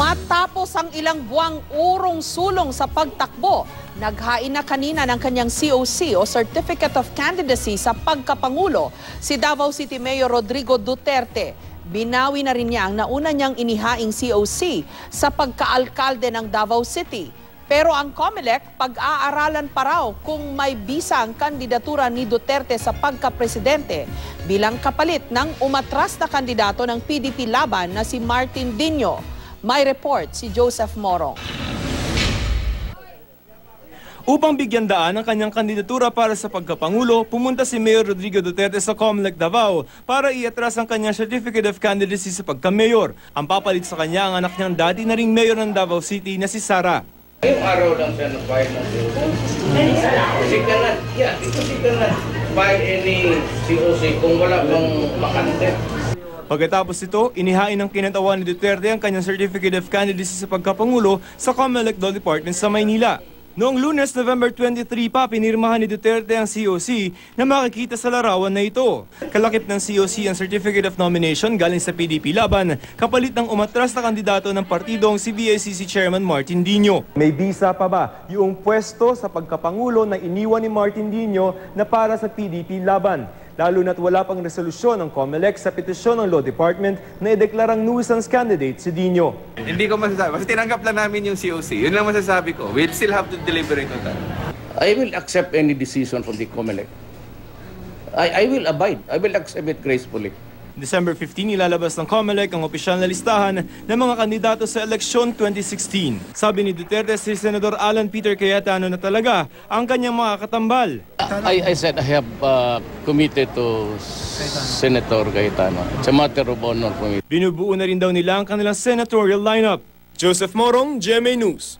Matapos ang ilang buwang urong-sulong sa pagtakbo, naghain na kanina ng kanyang COC o Certificate of Candidacy sa pagkapangulo si Davao City Mayor Rodrigo Duterte. Binawi na rin niya ang nauna niyang inihaing COC sa pagkaalkalde ng Davao City. Pero ang COMELEC, pag-aaralan pa raw kung may bisa ang kandidatura ni Duterte sa pagkapresidente bilang kapalit ng umatras na kandidato ng PDP laban na si Martin Dino. May report si Joseph Morong. Upang bigyan daan ang kanyang kandidatura para sa pagkapangulo, pumunta si Mayor Rodrigo Duterte sa COMELEC Davao para iatras ang kanyang Certificate of Candidacy sa pagka-mayor. Ang papalit sa kanya ang anak niyang dati na ring mayor ng Davao City na si Sara. Yung araw lang siya nag-file ng COC. Kasi ka na file any COC kung wala bang makante. Pagkatapos ito, inihain ng kinatawan ni Duterte ang kanyang Certificate of Candidacy sa pagkapangulo sa COMELEC Law Department sa Maynila. Noong Lunes, November 23 pa, pinirmahan ni Duterte ang COC na makikita sa larawan na ito. Kalakip ng COC ang Certificate of Nomination galing sa PDP laban, kapalit ng umatras na kandidato ng partidong si BICC Chairman Martin Dino. May bisa pa ba yung pwesto sa pagkapangulo na iniwan ni Martin Dino na para sa PDP laban? Lalo na't wala pang resolusyon ng COMELEC sa petisyon ng Law Department na ideklarang nuisance candidate si Dino. Hindi ko masasabi. Basta tinanggap lang namin yung COC. Yun lang masasabi ko. We'll still have to deliberate on that. I will accept any decision from the COMELEC. I will abide. I will accept it gracefully. December 15, ilalabas ng COMELEC ang opisyal na listahan ng mga kandidato sa eleksyon 2016. Sabi ni Duterte, si Senador Alan Peter Cayetano na talaga ang kanyang mga katambal. I said I have committed to Senator Cayetano. It's a matter of honor for me. Binubuo na rin daw nila ang kanilang senatorial lineup. Joseph Morong, GMA News.